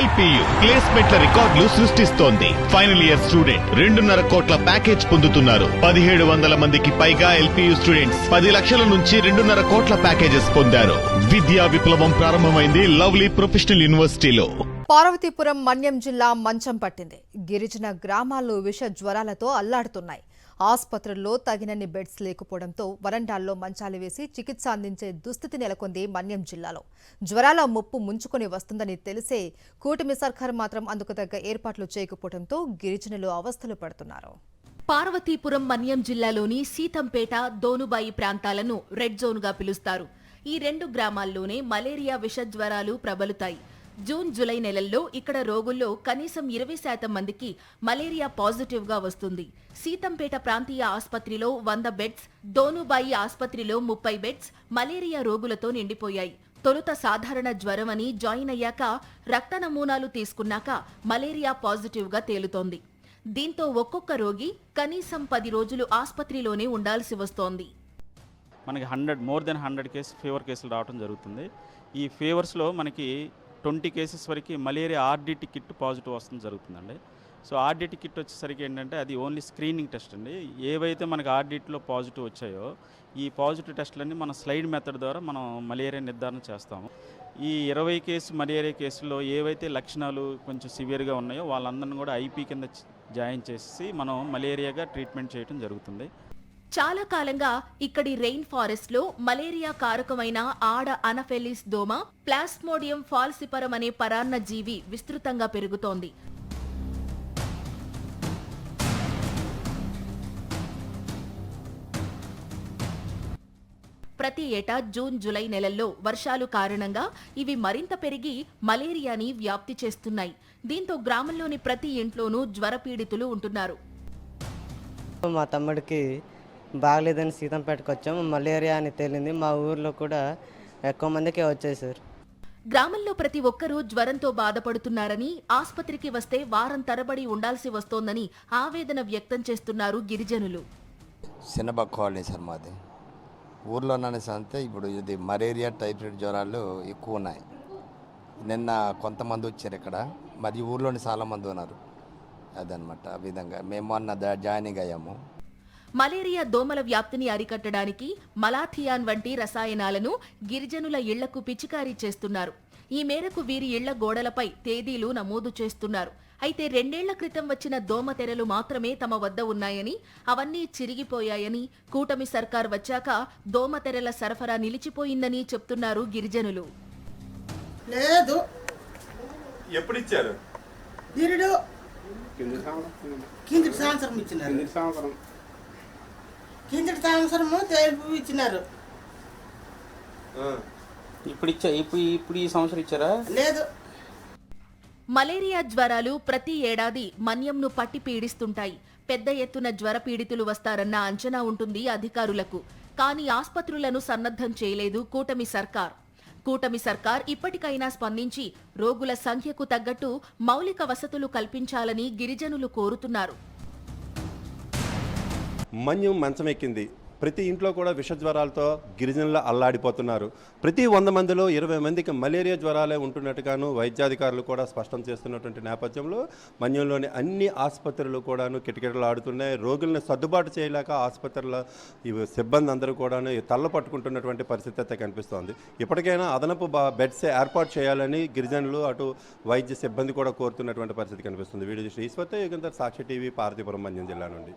LPU ప్లేస్మెంట్ల రికార్డులు సృష్టిస్తోంది. Final year student 2.5 కోట్ల ప్యాకేజ్ పొందుతున్నారు. 1700 మందికి పైగా ఎల్పియు స్టూడెంట్స్ 10 లక్షల నుంచి 2.5 కోట్ల ప్యాకేజెస్ పొందారు. విద్యా విప్లవం ప్రారంభమైంది లవ్లీ ప్రొఫెషనల్ యూనివర్సిటీలో. పార్వతీపురం మన్యం జిల్లా మంచం పట్టింది. గిరిజన గ్రామాల్లో విష జ్వరాలతో అల్లాడుతున్నాయి. ఆసుపత్రుల్లో తగినన్ని బెడ్స్ లేకపోవడంతో వరండాల్లో మంచాలు వేసి చికిత్స అందించే దుస్థితి నెలకొంది మన్యం జిల్లాలో. జ్వరాల ముప్పు ముంచుకొని వస్తుందని తెలిసే కూటమి సర్కారు మాత్రం అందుకు తగ్గ ఏర్పాట్లు చేయకపోవడంతో గిరిజనులు అవస్థలు పడుతున్నారు. పార్వతీపురం మన్యం జిల్లాలోని సీతంపేట, దోనుబాయి ప్రాంతాలను రెడ్ జోన్గా పిలుస్తారు. ఈ 2 గ్రామాల్లోనే మలేరియా విష జ్వరాలు ప్రబలుతాయి. జూన్, జూలై నెలల్లో ఇక్కడ రోగుల్లో కనీసం 20% మందికి మలేరియా పాజిటివ్గా వస్తుంది. సీతంపేట ప్రాంతీయ ఆసుపత్రిలో 100 బెడ్స్, దోనుబాయి ఆసుపత్రిలో 30 బెడ్స్ మలేరియా రోగులతో నిండిపోయాయి. తొలుత సాధారణ జ్వరమని జాయిన్ అయ్యాక రక్త నమూనాలు తీసుకున్నాక మలేరియా పాజిటివ్గా తేలుతోంది. దీంతో ఒక్కొక్క రోగి కనీసం 10 రోజులు ఆసుపత్రిలోనే ఉండాల్సి వస్తోంది. మనకి మోర్ దెన్ 100 ఫీవర్ కేసులు రావడం జరుగుతుంది. ఈ ఫీవర్స్లో మనకి 20 కేసెస్ వరకు మలేరియా ఆర్డిటి కిట్ పాజిటివ్ వస్తుంది జరుగుతుందండి. సో ఆర్డిటి కిట్ వచ్చేసరికి ఏంటంటే అది ఓన్లీ స్క్రీనింగ్ టెస్ట్ అండి. ఏవైతే మనకి ఆర్డిట్లో పాజిటివ్ వచ్చాయో ఈ పాజిటివ్ టెస్టులన్నీ మన స్లైడ్ మెథడ్ ద్వారా మనం మలేరియా నిర్ధారణ చేస్తాము. ఈ 20 కేసు మలేరియా కేసుల్లో ఏవైతే లక్షణాలు కొంచెం సివియర్గా ఉన్నాయో వాళ్ళందరినీ కూడా ఐపీ కింద జాయిన్ చేసి మనం మలేరియాగా ట్రీట్మెంట్ చేయడం జరుగుతుంది. చాలా కాలంగా ఇక్కడి రెయిన్ ఫారెస్ట్ లో మలేరియా కారకమైన ఆడ అనఫెలిస్ దోమ, ప్లాస్మోడియం ఫాల్సిపరం అనే పరాన్న జీవి విస్తృతంగా పెరుగుతోంది. ప్రతి ఏటా జూన్, జూలై నెలల్లో వర్షాలు కారణంగా ఇవి మరింత పెరిగి మలేరియాని వ్యాప్తి చేస్తున్నాయి. దీంతో గ్రామంలోని ప్రతి ఇంట్లోనూ జ్వరపీడితులు ఉంటున్నారు. మా తమ్ముడికి బాగలేదని సీతంపేటకు వచ్చాము. మలేరియా అని తేలింది. మా ఊర్లో కూడా ఎక్కువ మందికే వచ్చాయి సార్. గ్రామంలో ప్రతి ఒక్కరూ జ్వరంతో బాధపడుతున్నారని, ఆసుపత్రికి వస్తే వారం తరబడి ఉండాల్సి వస్తోందని ఆవేదన వ్యక్తం చేస్తున్నారు గిరిజనులు. చిన్నబాగ్ కాలనీ సార్ మాది. ఊర్లోనే అంతే. ఇప్పుడు ఇది మలేరియా, టైఫాయిడ్ జ్వరాలు ఎక్కువ ఉన్నాయి. నిన్న కొంతమంది వచ్చారు ఇక్కడ, మరి ఊర్లోని చాలామంది ఉన్నారు. అదనమాట. ఆ విధంగా మేము మొన్న జాయినింగ్ అయ్యాము. మలేరియా దోమల వ్యాప్తిని అరికట్టడానికి మలాథియాన్ వంటి రసాయనాలను గిరిజనుల ఇళ్లకు పిచికారీ చేస్తున్నారు. ఈ మేరకు వీరి ఇళ్ల గోడలపై తేదీలు నమోదు చేస్తున్నారు. అయితే 2 ఏళ్ల క్రితం వచ్చిన దోమ తెరలు మాత్రమే తమ వద్ద ఉన్నాయని, అవన్నీ చిరిగిపోయాయని, కూటమి సర్కార్ వచ్చాక దోమ తెరల సరఫరా నిలిచిపోయిందని చెప్తున్నారు గిరిజనులు. లేదు, ఎప్పుడు ఇచ్చారు? కిందటి సంవత్సరం ఇచ్చినారు. కిందటి సంవత్సరము తెలుపు ఇచ్చినారు. ఇప్పుడు ఈ సంవత్సరం ఇచ్చారా? లేదు. మలేరియా జ్వరాలు ప్రతి ఏడాది మన్యంను పట్టి పీడిస్తుంటాయి. పెద్ద ఎత్తున జ్వర పీడితులు వస్తారన్న అంచనా ఉంటుంది అధికారులకు. కానీ ఆసుపత్రులను సన్నద్ధం చేయలేదు కూటమి సర్కార్ ఇప్పటికైనా స్పందించి రోగుల సంఖ్యకు తగ్గట్టు మౌలిక వసతులు కల్పించాలని గిరిజనులు కోరుతున్నారు. మన్యం మంచమెక్కింది. ప్రతి ఇంట్లో కూడా విష జ్వరాలతో గిరిజనులు అల్లాడిపోతున్నారు. ప్రతి 100 మందిలో 20 మందికి మలేరియా జ్వరాలే ఉంటున్నట్టుగాను వైద్యాధికారులు కూడా స్పష్టం చేస్తున్నటువంటి నేపథ్యంలో మన్యంలోని అన్ని ఆసుపత్రులు కూడాను కిటకిటలాడుతున్నాయి. రోగులను సర్దుబాటు చేయలేక ఆసుపత్రుల సిబ్బంది అందరూ కూడాను తల్ల పట్టుకుంటున్నటువంటి పరిస్థితి అయితే కనిపిస్తోంది. ఇప్పటికైనా అదనపు బెడ్స్ ఏర్పాటు చేయాలని గిరిజనులు, అటు వైద్య సిబ్బంది కూడా కోరుతున్నటువంటి పరిస్థితి కనిపిస్తుంది. వీడియో ఈశ్వర్తో యుగంధర్, సాక్షి టీవీ, పార్వతీపురం మన్యం జిల్లా నుండి.